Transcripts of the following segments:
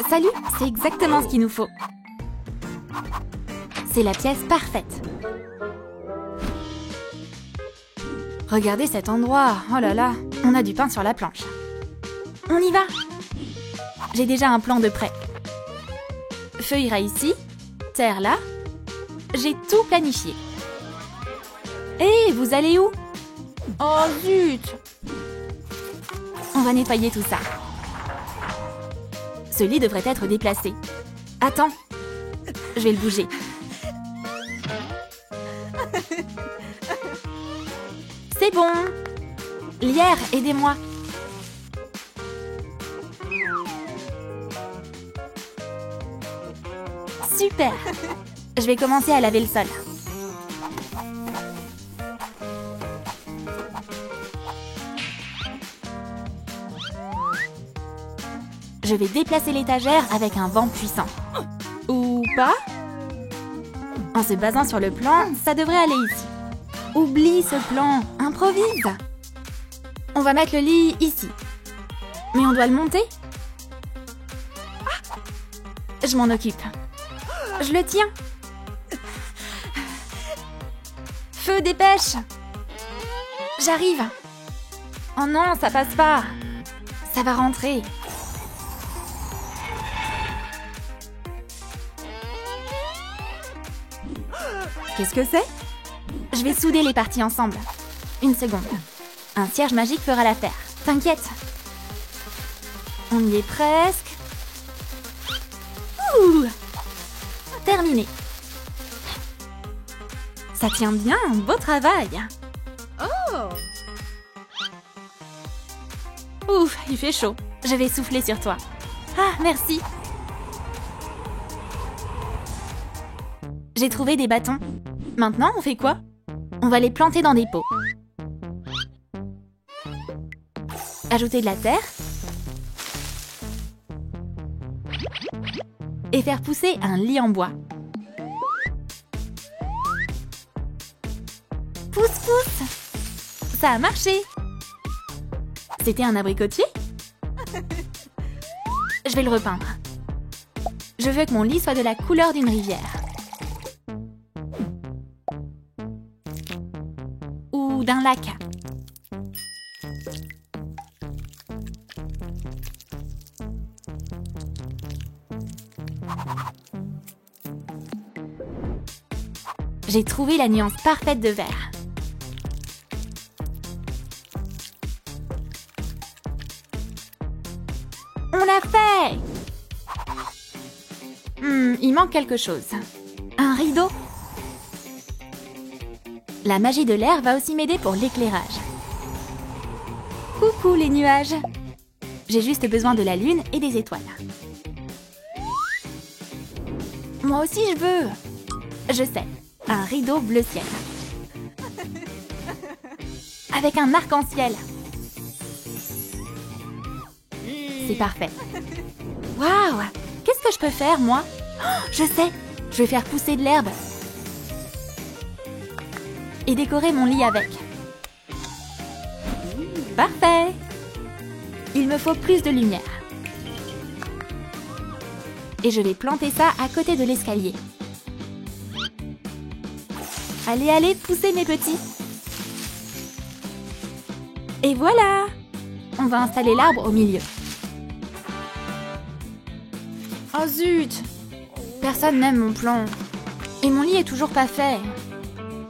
Salut, c'est exactement ce qu'il nous faut. C'est la pièce parfaite. Regardez cet endroit. Oh là là, on a du pain sur la planche. On y va. J'ai déjà un plan de prêt. Feu ira ici, terre là. J'ai tout planifié. Hé, vous allez où? Oh zut! On va nettoyer tout ça. Ce lit devrait être déplacé. Attends, je vais le bouger. C'est bon. Lierre, aidez-moi. Super. Je vais commencer à laver le sol. Je vais déplacer l'étagère avec un vent puissant. Ou pas? En se basant sur le plan, ça devrait aller ici. Oublie ce plan, improvise. On va mettre le lit ici. Mais on doit le monter? Je m'en occupe. Je le tiens. Feu, dépêche. J'arrive. Oh non, ça passe pas. Ça va rentrer. Qu'est-ce que c'est? Je vais souder les parties ensemble. Une seconde. Un cierge magique fera l'affaire. T'inquiète. On y est presque. Ouh! Terminé. Ça tient bien, beau travail. Oh! Ouf, il fait chaud. Je vais souffler sur toi. Ah, merci. J'ai trouvé des bâtons. Maintenant, on fait quoi? On va les planter dans des pots. Ajouter de la terre. Et faire pousser un lit en bois. Pousse, pousse! Ça a marché! C'était un abricotier? Je vais le repeindre. Je veux que mon lit soit de la couleur d'une rivière. Ou d'un lac. J'ai trouvé la nuance parfaite de vert. On l'a fait! Il manque quelque chose. Un rideau? La magie de l'air va aussi m'aider pour l'éclairage. Coucou les nuages! J'ai juste besoin de la lune et des étoiles. Moi aussi je veux! Je sais, un rideau bleu ciel. Avec un arc-en-ciel. C'est parfait. Waouh! Qu'est-ce que je peux faire, moi? Oh, je sais! Je vais faire pousser de l'herbe. Et décorer mon lit avec. Parfait! Il me faut plus de lumière. Et je vais planter ça à côté de l'escalier. Allez, allez, poussez mes petits! Et voilà! On va installer l'arbre au milieu. Oh zut! Personne n'aime mon plan. Et mon lit est toujours pas fait.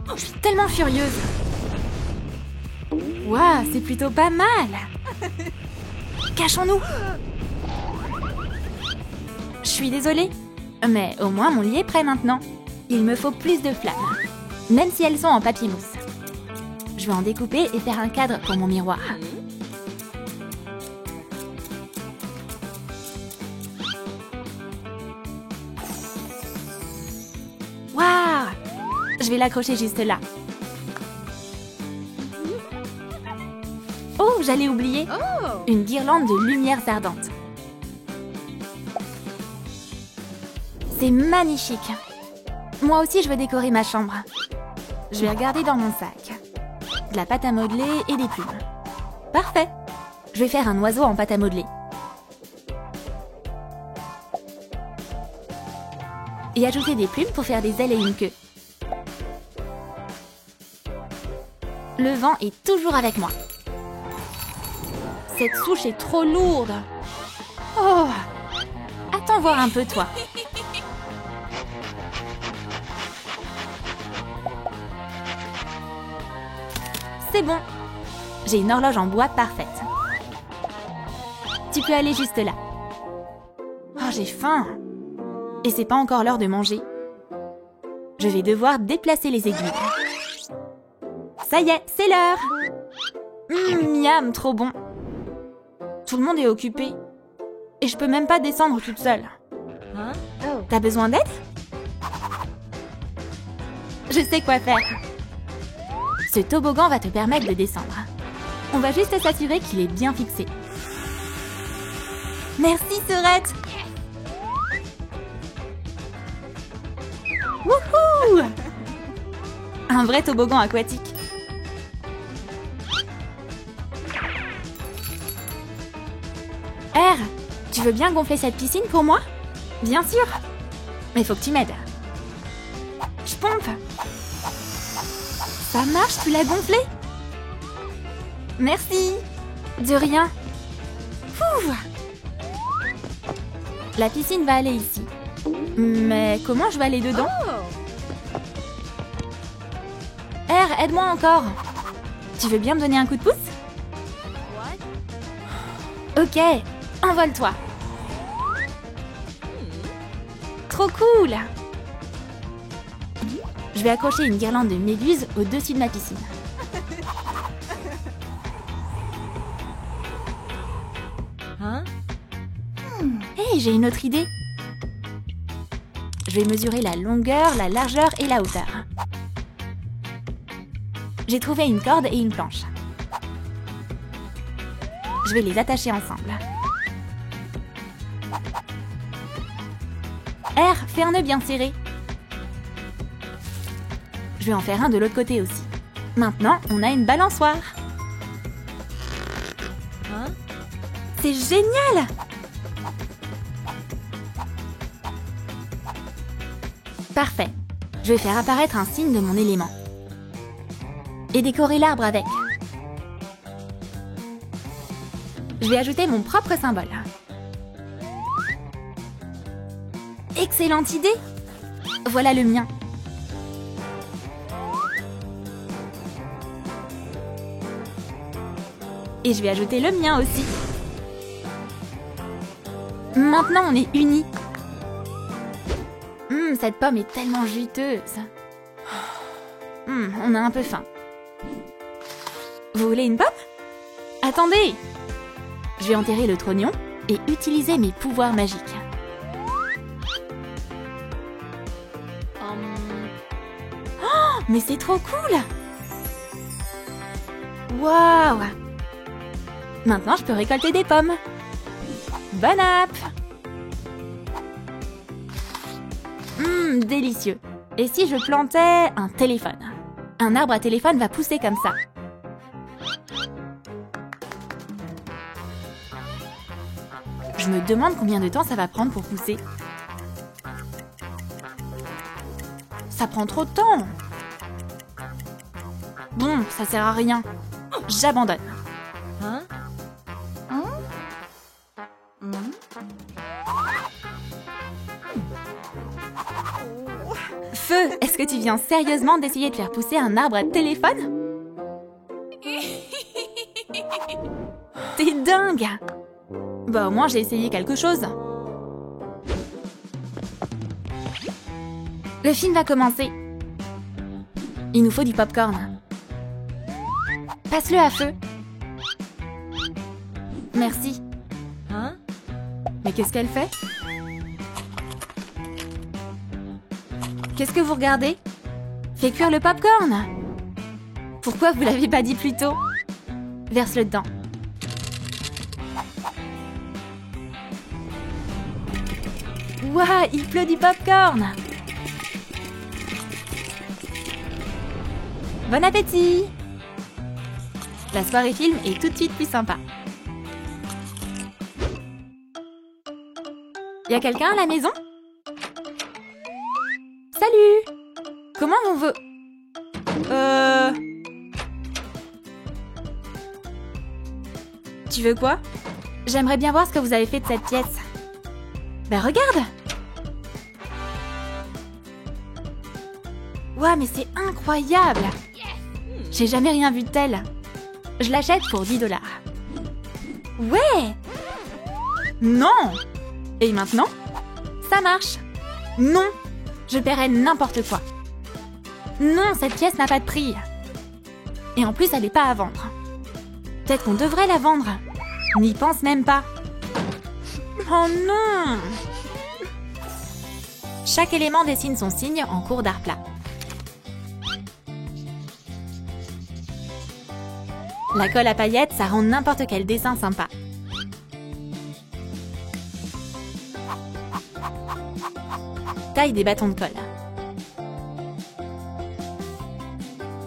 Oh, je suis tellement furieuse. Waouh, c'est plutôt pas mal. Cachons-nous. Je suis désolée. Mais au moins mon lit est prêt maintenant. Il me faut plus de flammes. Même si elles sont en papier mousse. Je vais en découper et faire un cadre pour mon miroir. Waouh! Je vais l'accrocher juste là. Oh, j'allais oublier. Oh! Une guirlande de lumières ardentes. C'est magnifique. Moi aussi, je veux décorer ma chambre. Je vais regarder dans mon sac. De la pâte à modeler et des plumes. Parfait. Je vais faire un oiseau en pâte à modeler. et ajouter des plumes pour faire des ailes et une queue. Le vent est toujours avec moi. Cette souche est trop lourde. Oh! Attends voir un peu, toi. C'est bon. J'ai une horloge en bois parfaite. Tu peux aller juste là. Oh, j'ai faim. Et c'est pas encore l'heure de manger. Je vais devoir déplacer les aiguilles. Ça y est, c'est l'heure. Miam, trop bon. Tout le monde est occupé. Et je peux même pas descendre toute seule. T'as besoin d'aide? Je sais quoi faire. Ce toboggan va te permettre de descendre. On va juste s'assurer qu'il est bien fixé. Merci, Sorette. Wouhou! Un vrai toboggan aquatique. R, tu veux bien gonfler cette piscine pour moi? Bien sûr. Mais il faut que tu m'aides. Je pompe. Ça marche, tu l'as gonflé? Merci. De rien. Ouh. La piscine va aller ici. Mais comment je vais aller dedans? R, aide-moi encore. Tu veux bien me donner un coup de pouce? Ok, envole-toi. Trop cool. Je vais accrocher une guirlande de méduses au-dessus de ma piscine. Hey, j'ai une autre idée. Je vais mesurer la longueur, la largeur et la hauteur. J'ai trouvé une corde et une planche. Je vais les attacher ensemble. R, fais un nœud bien serré. Je vais en faire un de l'autre côté aussi. Maintenant, on a une balançoire. C'est génial! Parfait. Je vais faire apparaître un signe de mon élément. Et décorer l'arbre avec. Je vais ajouter mon propre symbole. Excellente idée! Voilà le mien. Et je vais ajouter le mien aussi. Maintenant, on est unis. Cette pomme est tellement juteuse. On a un peu faim. Vous voulez une pomme? Attendez! Je vais enterrer le trognon et utiliser mes pouvoirs magiques. Oh, mais c'est trop cool! Waouh! Maintenant, je peux récolter des pommes. Bon app! Délicieux. Et si je plantais un téléphone? Un arbre à téléphone va pousser comme ça. Je me demande combien de temps ça va prendre pour pousser. Ça prend trop de temps. Bon, ça sert à rien. J'abandonne. Feu, est-ce que tu viens sérieusement d'essayer de faire pousser un arbre à téléphone? T'es dingue! Bah au moins j'ai essayé quelque chose. Le film va commencer. Il nous faut du popcorn. Passe-le à Feu. Merci. Mais qu'est-ce qu'elle fait? Qu'est-ce que vous regardez? Fais cuire le popcorn. Pourquoi vous l'avez pas dit plus tôt? Verse-le dedans. Waouh, il pleut du popcorn. Bon appétit. La soirée film est tout de suite plus sympa. Y a quelqu'un à la maison? Salut! Comment on veut... Tu veux quoi? J'aimerais bien voir ce que vous avez fait de cette pièce. Ben regarde! Ouah, mais c'est incroyable! J'ai jamais rien vu de tel. Je l'achète pour 10 $. Ouais! Non! Et maintenant? Ça marche! Non! Je paierai n'importe quoi. Non, cette pièce n'a pas de prix. Et en plus, elle n'est pas à vendre. Peut-être qu'on devrait la vendre. N'y pense même pas. Oh non! Chaque élément dessine son signe en cours d'art plat. La colle à paillettes, ça rend n'importe quel dessin sympa. Taille des bâtons de colle.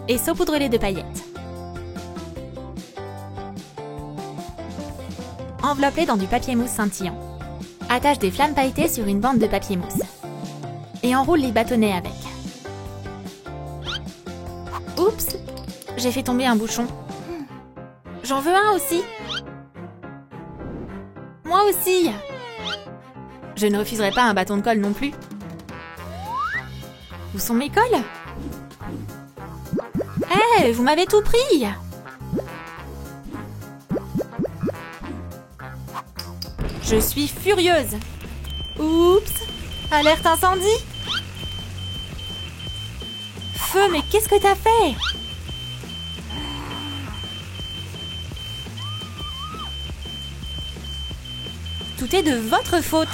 Et saupoudre-les de paillettes. Enveloppe-les dans du papier mousse scintillant. Attache des flammes pailletées sur une bande de papier mousse. Et enroule les bâtonnets avec. Oups! J'ai fait tomber un bouchon. J'en veux un aussi. Moi aussi. Je ne refuserai pas un bâton de colle non plus. Où sont mes colles? Hé, vous m'avez tout pris! Je suis furieuse. Oups! Alerte incendie! Feu, mais qu'est-ce que t'as fait? Tout est de votre faute.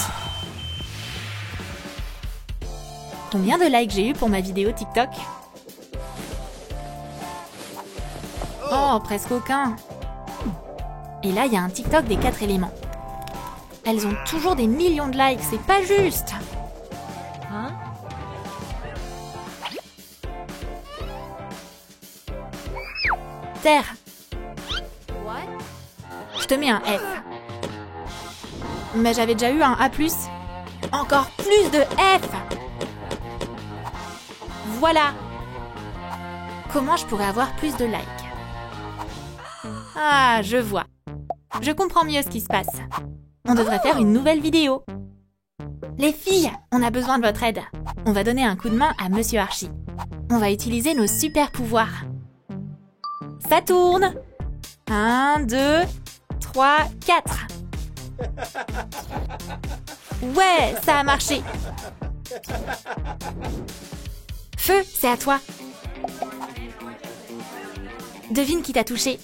Combien de likes j'ai eu pour ma vidéo TikTok? Oh, presque aucun. Et là, il y a un TikTok des 4 éléments. Elles ont toujours des millions de likes, c'est pas juste. Hein? Terre. Je te mets un F. Mais j'avais déjà eu un A+. Encore plus de F. Voilà. Comment je pourrais avoir plus de likes? Ah, je vois. Je comprends mieux ce qui se passe. On devrait faire une nouvelle vidéo. Les filles, on a besoin de votre aide. On va donner un coup de main à Monsieur Archie. On va utiliser nos super pouvoirs. Ça tourne. 1, 2, 3, 4. Ouais, ça a marché. Feu, c'est à toi. Devine qui t'a touché.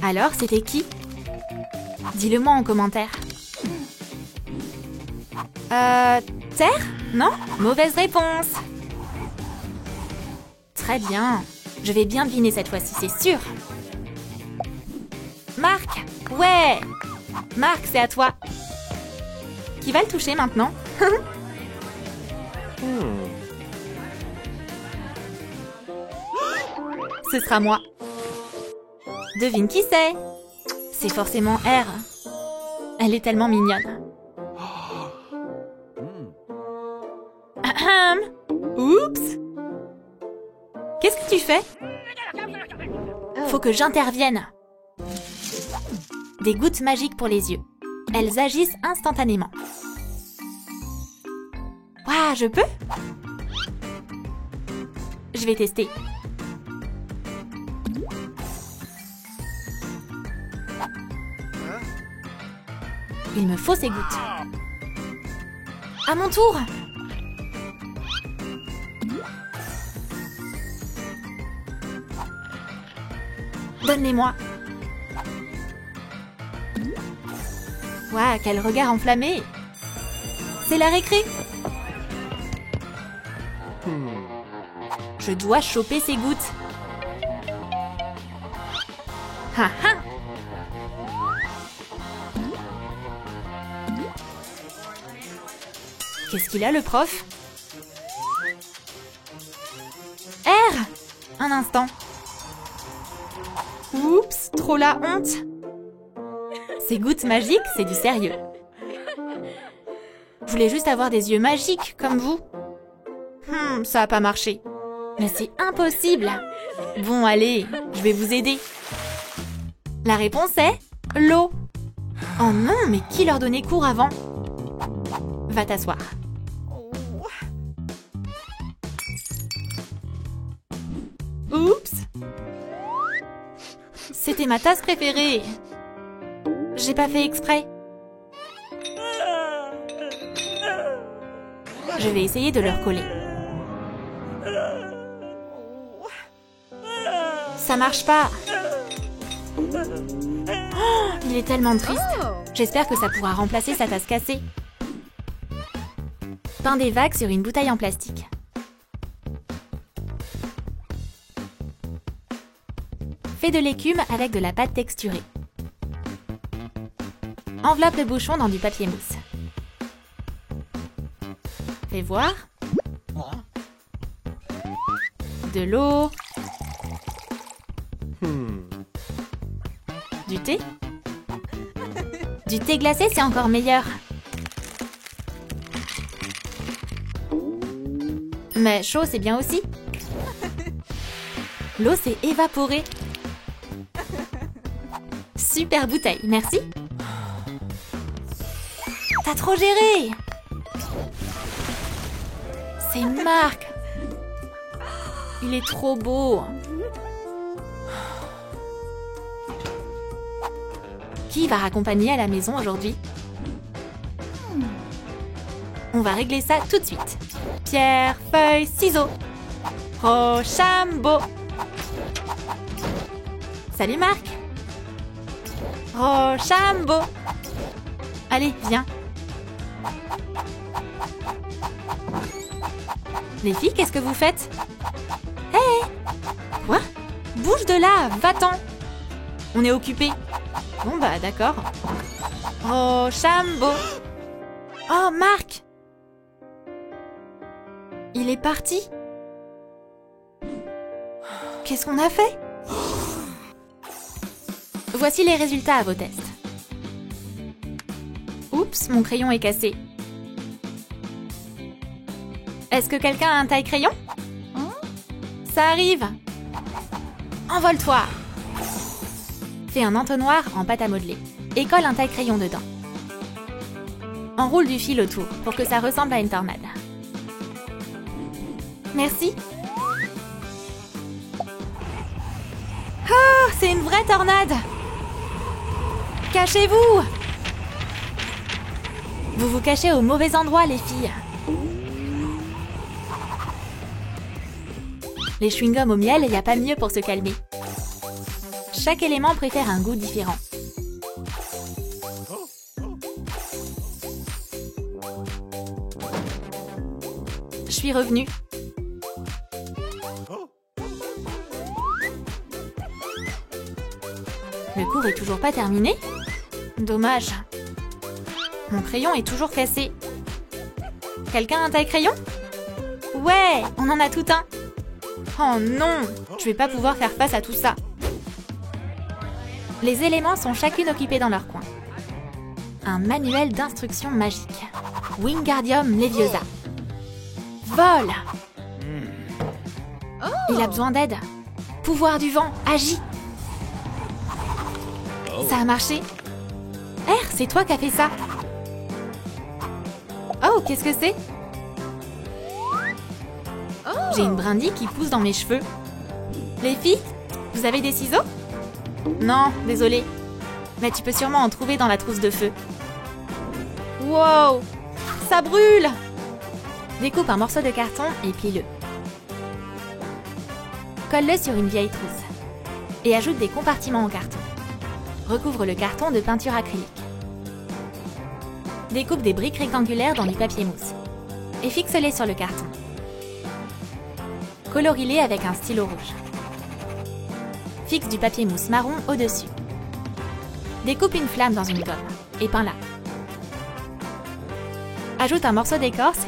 Alors, c'était qui? Dis-le-moi en commentaire. Terre? Non? Mauvaise réponse. Très bien. Je vais bien deviner cette fois-ci, c'est sûr. Marc? Ouais! Marc, c'est à toi. Qui va le toucher maintenant? Ce sera moi. Devine qui c'est? C'est forcément R. Elle est tellement mignonne. Ahem. Oups! Qu'est-ce que tu fais? Faut que j'intervienne. Des gouttes magiques pour les yeux. Elles agissent instantanément. Waouh, je peux? Je vais tester. Il me faut ces gouttes. À mon tour! Donne-les-moi. Waouh, quel regard enflammé! C'est la récré! Je dois choper ces gouttes. Ha ha! Qu'est-ce qu'il a, le prof? R! Un instant. Oups, trop la honte. Ces gouttes magiques, c'est du sérieux. Je voulais juste avoir des yeux magiques, comme vous. Ça n'a pas marché. Mais c'est impossible. Bon, allez, je vais vous aider. La réponse est l'eau. Oh non, mais qui leur donnait cours avant? Va t'asseoir. Oups! C'était ma tasse préférée. J'ai pas fait exprès. Je vais essayer de leur coller. Ça marche pas. Oh, il est tellement triste. J'espère que ça pourra remplacer sa tasse cassée. Peins des vagues sur une bouteille en plastique. Fais de l'écume avec de la pâte texturée. Enveloppe le bouchon dans du papier mousse. Fais voir. De l'eau. Du thé. Du thé glacé, c'est encore meilleur. Mais chaud, c'est bien aussi. L'eau s'est évaporée. Super bouteille, merci. T'as trop géré. C'est Marc. Il est trop beau. Qui va raccompagner à la maison aujourd'hui? On va régler ça tout de suite. Pierre, feuille, ciseaux. Rochambeau. Salut Marc. Rochambeau. Allez, viens. Les filles, qu'est-ce que vous faites? Hé! Quoi? Bouge de là, va-t'en. On est occupés. Bon bah, d'accord. Rochambeau. Oh, Marc! Il est parti? Qu'est-ce qu'on a fait? Voici les résultats à vos tests. Oups, mon crayon est cassé. Est-ce que quelqu'un a un taille-crayon? Ça arrive. Envole-toi. Fais un entonnoir en pâte à modeler et colle un taille-crayon dedans. Enroule du fil autour pour que ça ressemble à une tornade. Merci. Ah, c'est une vraie tornade. Cachez-vous. Vous vous cachez au mauvais endroit, les filles. Les chewing-gums au miel, il n'y a pas mieux pour se calmer. Chaque élément préfère un goût différent. Je suis revenue. Le cours est toujours pas terminé? Dommage. Mon crayon est toujours cassé. Quelqu'un a un taille-crayon? Ouais, on en a tout un. Oh non, je vais pas pouvoir faire face à tout ça. Les éléments sont chacune occupés dans leur coin. Un manuel d'instruction magique. Wingardium Leviosa. Vol! Il a besoin d'aide. Pouvoir du vent, agis! Ça a marché. R, c'est toi qui as fait ça. Oh, qu'est-ce que c'est? J'ai une brindille qui pousse dans mes cheveux. Les filles, vous avez des ciseaux? Non, désolée. Mais tu peux sûrement en trouver dans la trousse de feu. Wow! Ça brûle! Découpe un morceau de carton et plie-le. Colle-le sur une vieille trousse. Et ajoute des compartiments en carton. Recouvre le carton de peinture acrylique. Découpe des briques rectangulaires dans du papier mousse. Et fixe-les sur le carton. Colorie-les avec un stylo rouge. Fixe du papier mousse marron au-dessus. Découpe une flamme dans une gomme et peins-la. Ajoute un morceau d'écorce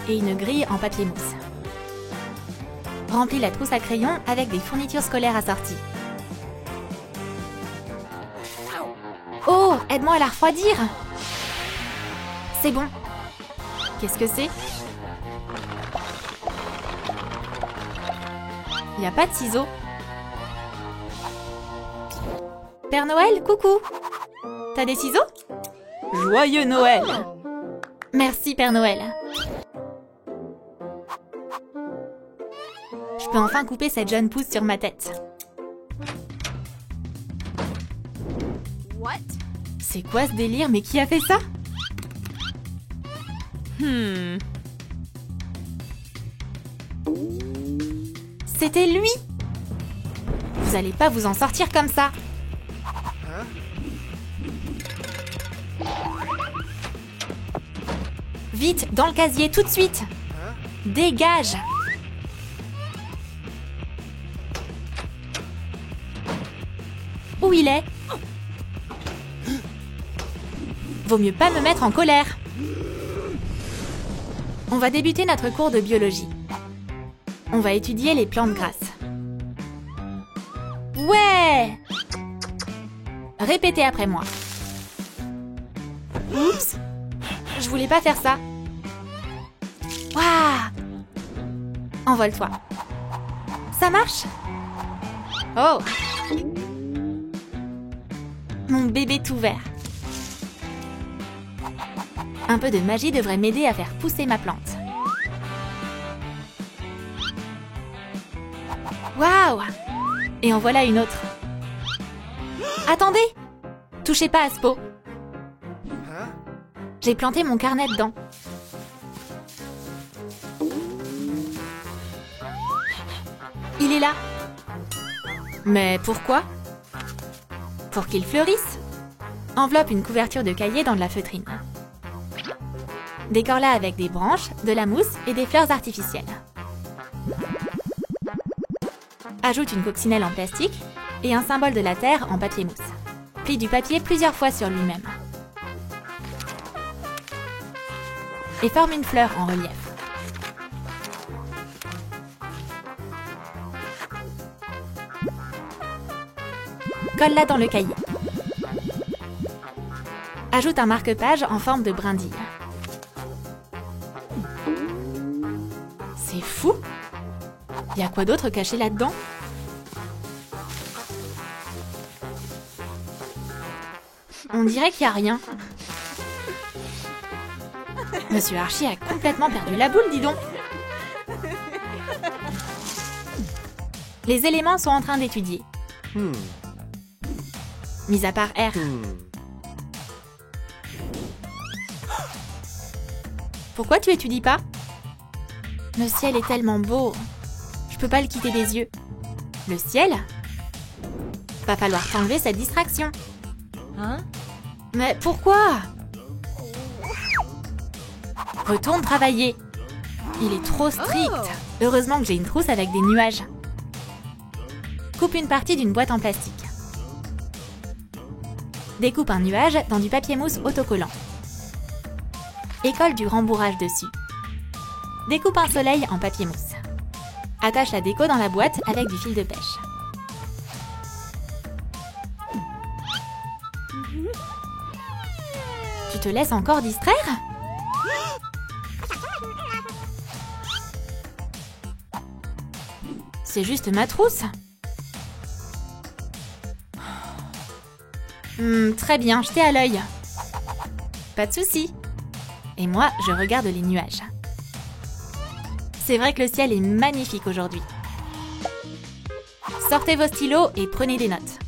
et une grille en papier mousse. Remplis la trousse à crayon avec des fournitures scolaires assorties. Oh, aide-moi à la refroidir. C'est bon. Qu'est-ce que c'est? Il n'y a pas de ciseaux. Père Noël, coucou. T'as des ciseaux? Joyeux Noël! Merci, Père Noël. Je peux enfin couper cette jeune pousse sur ma tête. C'est quoi ce délire? Mais qui a fait ça? C'était lui! Vous allez pas vous en sortir comme ça. Vite, dans le casier, tout de suite! Dégage! Où il est? Vaut mieux pas me mettre en colère. On va débuter notre cours de biologie. On va étudier les plantes grasses. Ouais! Répétez après moi. Oups! Je voulais pas faire ça. Waouh! Envole-toi. Ça marche? Oh! Mon bébé tout vert. Un peu de magie devrait m'aider à faire pousser ma plante. Waouh! Et en voilà une autre. Attendez! Touchez pas à ce pot. J'ai planté mon carnet dedans. Il est là. Mais pourquoi? Pour qu'il fleurisse. Enveloppe une couverture de cahier dans de la feutrine. Décore-la avec des branches, de la mousse et des fleurs artificielles. Ajoute une coccinelle en plastique et un symbole de la terre en papier mousse. Plie du papier plusieurs fois sur lui-même. Et forme une fleur en relief. Colle-la dans le cahier. Ajoute un marque-page en forme de brindille. C'est fou! Y a quoi d'autre caché là-dedans? On dirait qu'il n'y a rien. Monsieur Archie a complètement perdu la boule, dis donc. Les éléments sont en train d'étudier. Mis à part R. Pourquoi tu étudies pas? Le ciel est tellement beau. Je peux pas le quitter des yeux. Le ciel? Va falloir t'enlever cette distraction. Hein? Mais pourquoi? Retourne travailler. Il est trop strict. Heureusement que j'ai une trousse avec des nuages. Coupe une partie d'une boîte en plastique. Découpe un nuage dans du papier mousse autocollant. Et colle du rembourrage dessus. Découpe un soleil en papier mousse. Attache la déco dans la boîte avec du fil de pêche. Tu te laisses encore distraire? C'est juste ma trousse. Très bien, jetez à l'œil. Pas de souci. Et moi, je regarde les nuages. C'est vrai que le ciel est magnifique aujourd'hui. Sortez vos stylos et prenez des notes.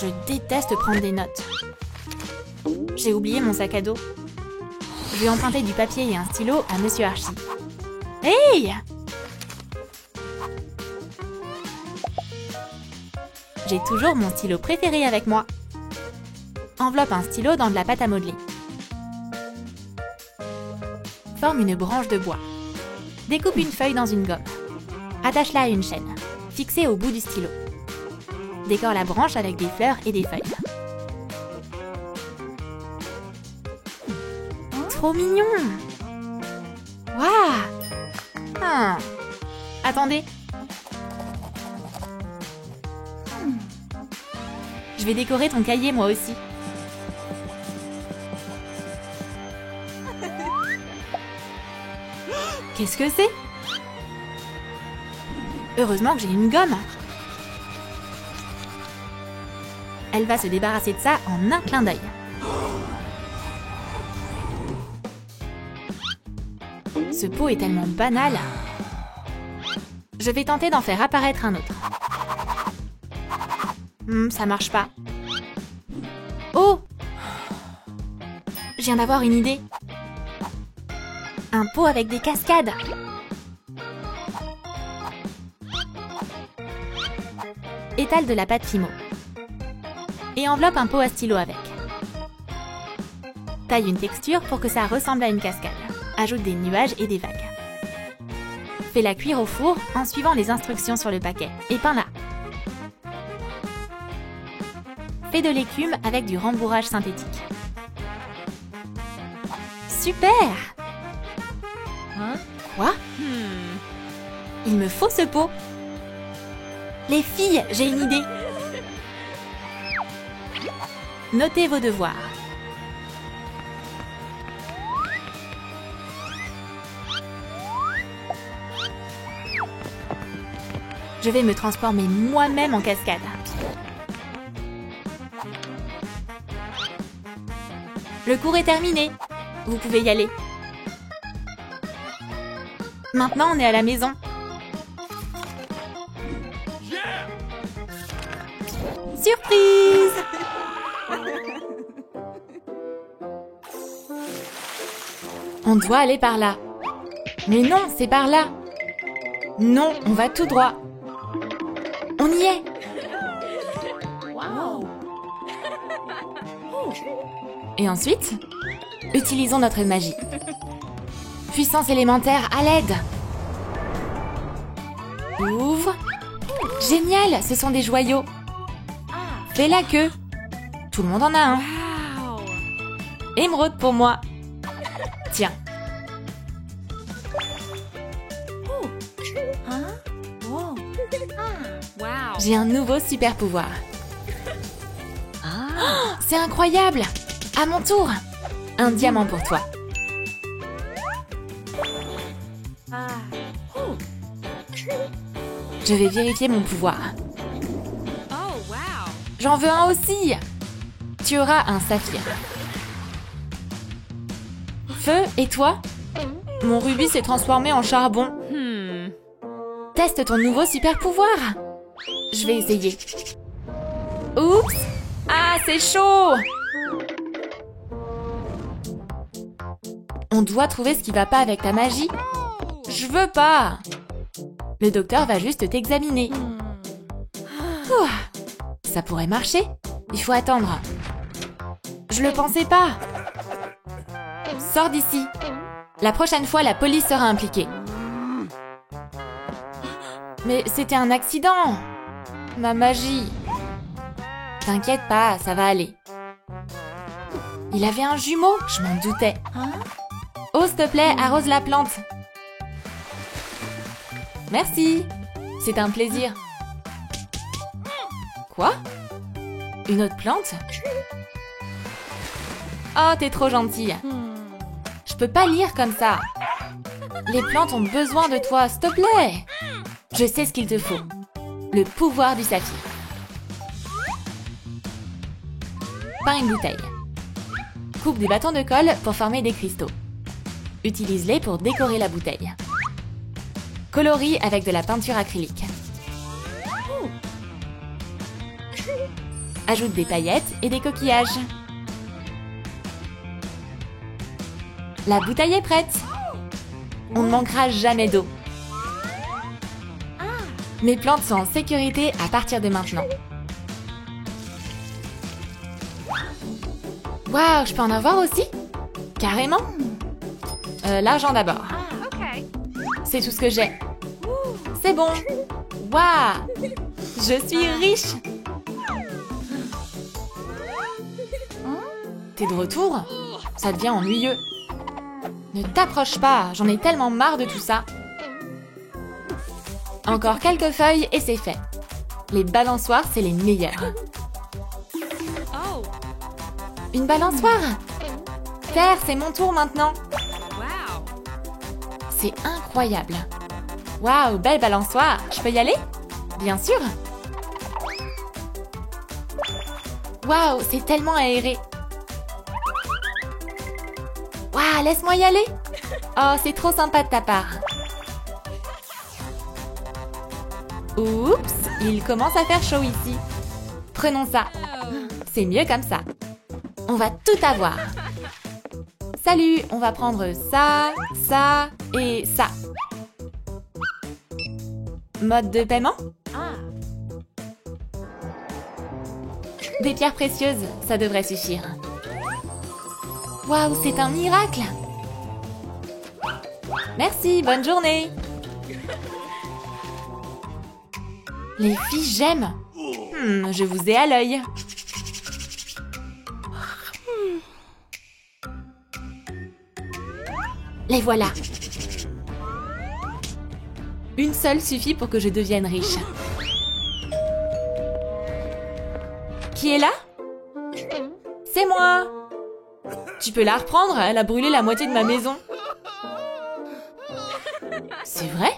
Je déteste prendre des notes. J'ai oublié mon sac à dos. Je vais emprunter du papier et un stylo à Monsieur Archie. Hey! J'ai toujours mon stylo préféré avec moi. Enveloppe un stylo dans de la pâte à modeler. Forme une branche de bois. Découpe une feuille dans une gomme. Attache-la à une chaîne, fixée au bout du stylo. Décore la branche avec des fleurs et des feuilles. Trop mignon! Waouh! Attendez. Je vais décorer ton cahier moi aussi. Qu'est-ce que c'est? Heureusement que j'ai une gomme. Elle va se débarrasser de ça en un clin d'œil. Ce pot est tellement banal. Je vais tenter d'en faire apparaître un autre. Ça marche pas. Oh! Je viens d'avoir une idée. Un pot avec des cascades. Étale de la pâte Fimo. Et enveloppe un pot à stylo avec. Taille une texture pour que ça ressemble à une cascade. Ajoute des nuages et des vagues. Fais-la cuire au four en suivant les instructions sur le paquet et peins-la. Fais de l'écume avec du rembourrage synthétique. Super! Quoi? Il me faut ce pot. Les filles, j'ai une idée. Notez vos devoirs. Je vais me transformer moi-même en cascade. Le cours est terminé. Vous pouvez y aller. Maintenant, on est à la maison. Surprise! On doit aller par là. Mais non, c'est par là. Non, on va tout droit. On y est. Et ensuite, utilisons notre magie. Puissance élémentaire à l'aide. Ouvre. Génial, ce sont des joyaux. Fais la queue. Tout le monde en a un. Émeraude pour moi. Tiens. J'ai un nouveau super pouvoir. Oh, c'est incroyable! À mon tour! Un diamant pour toi. Je vais vérifier mon pouvoir. J'en veux un aussi! Tu auras un saphir. Feu, et toi? Mon rubis s'est transformé en charbon. Teste ton nouveau super pouvoir. Je vais essayer. Oups! Ah, c'est chaud! On doit trouver ce qui va pas avec ta magie. Je veux pas! Le docteur va juste t'examiner. Ça pourrait marcher. Il faut attendre. Je le pensais pas. Sors d'ici. La prochaine fois, la police sera impliquée. Mais c'était un accident. Ma magie. T'inquiète pas, ça va aller. Il avait un jumeau, je m'en doutais. Oh, s'il te plaît, arrose la plante. Merci. C'est un plaisir. Quoi? Une autre plante? Oh, t'es trop gentille. Je peux pas lire comme ça. Les plantes ont besoin de toi, s'il te plaît. Je sais ce qu'il te faut. Le pouvoir du saphir. Peins une bouteille. Coupe des bâtons de colle pour former des cristaux. Utilise-les pour décorer la bouteille. Colorie avec de la peinture acrylique. Ajoute des paillettes et des coquillages. La bouteille est prête. On ne manquera jamais d'eau. Mes plantes sont en sécurité à partir de maintenant. Waouh, je peux en avoir aussi? Carrément? L'argent d'abord. C'est tout ce que j'ai. C'est bon. Waouh! Je suis riche. T'es de retour? Ça devient ennuyeux. Ne t'approche pas, j'en ai tellement marre de tout ça. Encore quelques feuilles et c'est fait. Les balançoires, c'est les meilleurs. une balançoire. Terre, c'est mon tour maintenant. C'est incroyable. Waouh, belle balançoire. Je peux y aller? Bien sûr. Waouh, c'est tellement aéré. Waouh, laisse-moi y aller. Oh, c'est trop sympa de ta part. Oups, il commence à faire chaud ici. Prenons ça. C'est mieux comme ça. On va tout avoir. Salut, on va prendre ça, ça et ça. Mode de paiement? Des pierres précieuses, ça devrait suffire. Waouh, c'est un miracle! Merci, bonne journée! Les filles, j'aime! Je vous ai à l'œil. Les voilà! Une seule suffit pour que je devienne riche. Qui est là? C'est moi! Tu peux la reprendre, elle a brûlé la moitié de ma maison. C'est vrai?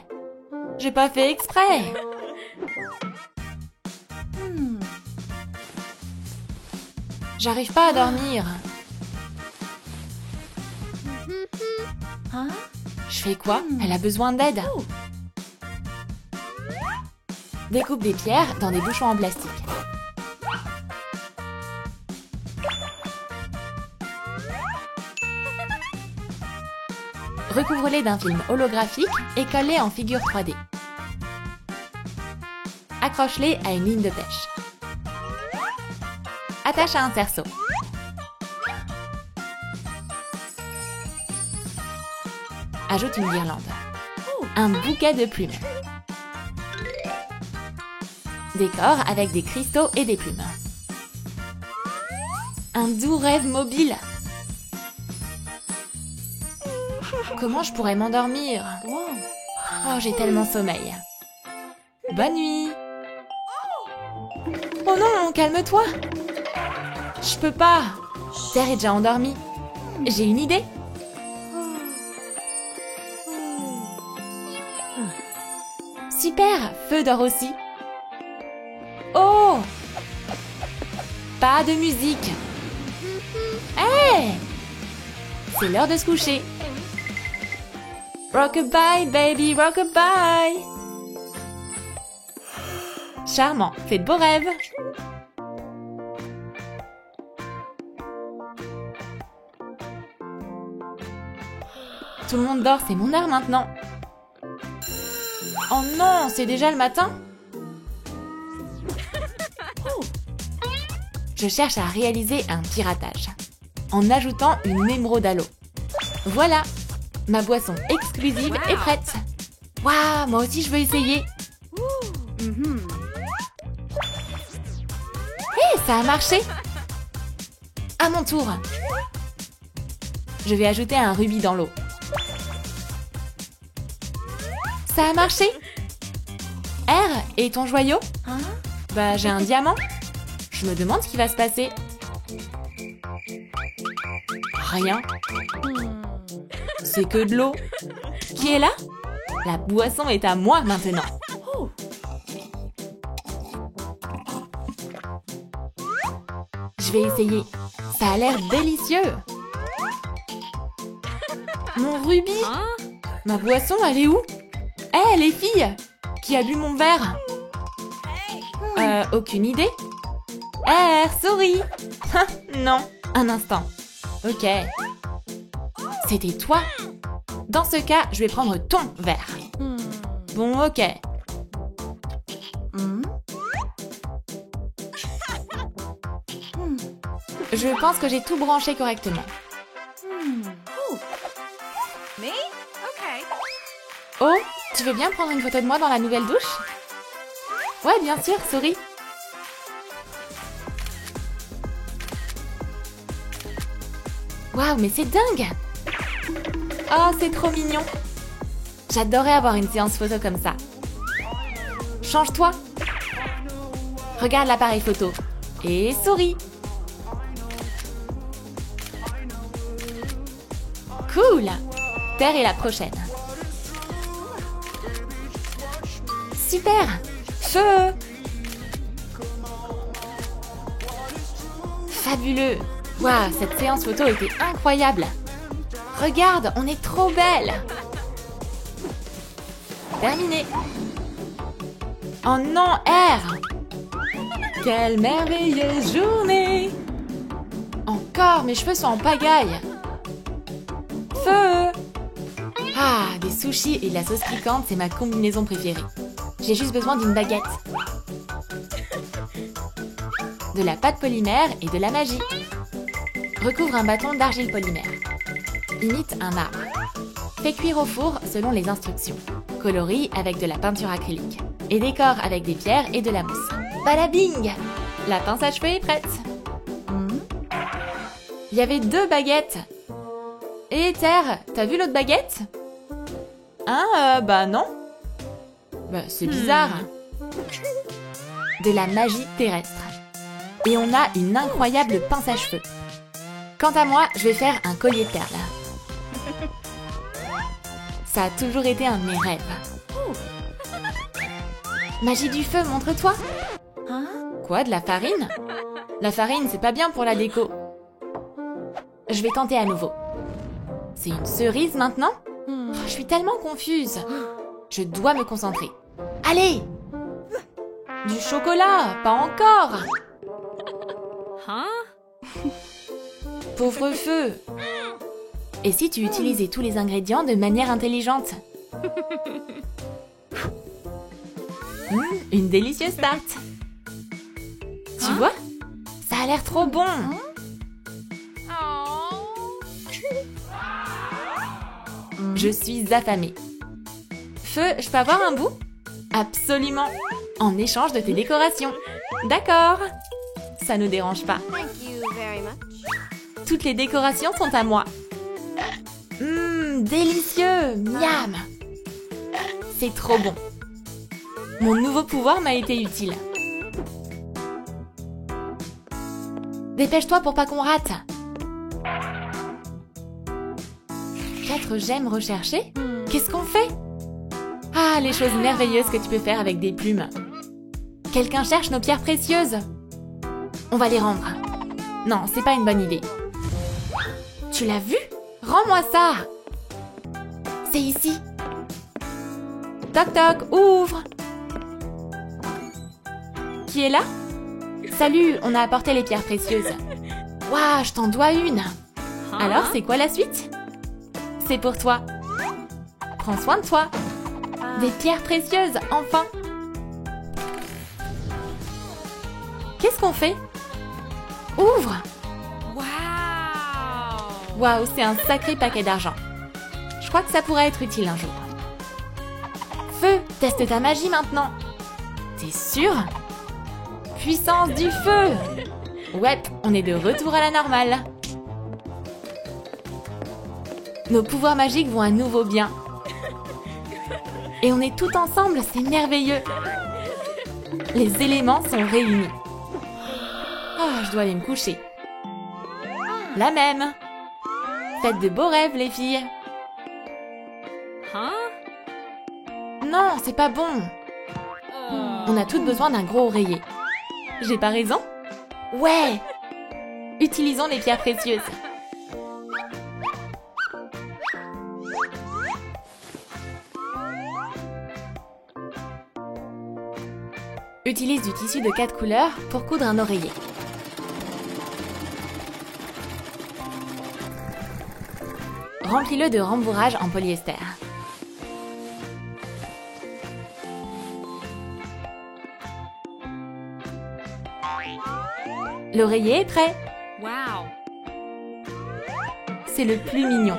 J'ai pas fait exprès. J'arrive pas à dormir. Je fais quoi? Elle a besoin d'aide. Découpe des pierres dans des bouchons en plastique. Recouvre-les d'un film holographique et colle-les en figure 3D. Accroche-les à une ligne de pêche. Attache à un cerceau. Ajoute une guirlande. Un bouquet de plumes. Décore avec des cristaux et des plumes. Un doux rêve mobile. Comment je pourrais m'endormir? Oh, j'ai tellement sommeil. Bonne nuit. Oh non, calme-toi. Je peux pas. Terre est déjà endormie. J'ai une idée. Super, Feu dort aussi. Oh! Pas de musique. Hey! C'est l'heure de se coucher. Rockabye, baby, rockabye. Charmant, fais de beaux rêves. Tout le monde dort, c'est mon heure maintenant. Oh non, c'est déjà le matin? Je cherche à réaliser un piratage en ajoutant une émeraude à l'eau. Voilà, ma boisson exclusive est prête. Waouh, moi aussi je veux essayer. Hé, ça a marché. À mon tour. Je vais ajouter un rubis dans l'eau. Ça a marché. R, et ton joyau? Bah, j'ai un diamant. Je me demande ce qui va se passer. Rien. C'est que de l'eau. Qui est là? La boisson est à moi maintenant. Je vais essayer. Ça a l'air délicieux. Mon rubis. Ma boisson, elle est où? Hé, les filles! Qui a bu mon verre? Aucune idée? Souris! Non, un instant. Ok. C'était toi? Dans ce cas, je vais prendre ton verre. Bon, ok. Je pense que j'ai tout branché correctement. Oh, tu veux bien prendre une photo de moi dans la nouvelle douche? Ouais, bien sûr, souris. Waouh, mais c'est dingue! Oh, c'est trop mignon. J'adorerais avoir une séance photo comme ça. Change-toi. Regarde l'appareil photo. Et souris. Cool! Terre est la prochaine. Super! Feu! Fabuleux! Waouh, cette séance photo était incroyable! Regarde, on est trop belles! Terminé! Oh non, R! Quelle merveilleuse journée! Encore, mes cheveux sont en pagaille! Feu! Ah, des sushis et de la sauce piquante, c'est ma combinaison préférée. J'ai juste besoin d'une baguette. De la pâte polymère et de la magie. Recouvre un bâton d'argile polymère. Imite un arbre. Fais cuire au four selon les instructions. Colorie avec de la peinture acrylique. Et décore avec des pierres et de la mousse. Balabing! La pince à cheveux est prête. Il y avait 2 baguettes. Et Terre, t'as vu l'autre baguette? Hein, bah non. Bah, c'est bizarre. De la magie terrestre. Et on a une incroyable pince à cheveux. Quant à moi, je vais faire un collier de perles. Ça a toujours été un de mes rêves. Magie du feu, montre-toi. Hein? Quoi, de la farine? La farine, c'est pas bien pour la déco. Je vais tenter à nouveau. C'est une cerise maintenant? Oh, je suis tellement confuse. Je dois me concentrer. Allez! Du chocolat, pas encore! Pauvre feu! Et si tu utilisais tous les ingrédients de manière intelligente? Une délicieuse tarte! Tu vois? Ça a l'air trop bon! Je suis affamée. Feu, je peux avoir un bout? Absolument! En échange de tes décorations. D'accord! Ça ne dérange pas. Toutes les décorations sont à moi. Délicieux! Miam! C'est trop bon. Mon nouveau pouvoir m'a été utile. Dépêche-toi pour pas qu'on rate. 4 gemmes recherchées? Qu'est-ce qu'on fait? Ah, les choses merveilleuses que tu peux faire avec des plumes. Quelqu'un cherche nos pierres précieuses. On va les rendre. Non, c'est pas une bonne idée. Tu l'as vu? Rends-moi ça! C'est ici. Toc toc, ouvre! Qui est là? Salut, on a apporté les pierres précieuses. Waouh, je t'en dois une. Alors, c'est quoi la suite? C'est pour toi. Prends soin de toi. Des pierres précieuses, enfin. Qu'est-ce qu'on fait? Ouvre! Waouh, c'est un sacré paquet d'argent. Je crois que ça pourrait être utile un jour. Feu, teste ta magie maintenant. T'es sûr? Puissance du feu! Ouais, on est de retour à la normale. Nos pouvoirs magiques vont à nouveau bien. Et on est tout ensemble, c'est merveilleux. Les éléments sont réunis. Ah, je dois aller me coucher. La même. Faites de beaux rêves, les filles. Non, c'est pas bon. On a toutes besoin d'un gros oreiller. J'ai pas raison? Ouais! Utilisons les pierres précieuses. Utilise du tissu de 4 couleurs pour coudre un oreiller. Remplis-le de rembourrage en polyester. L'oreiller est prêt. Wow. C'est le plus mignon.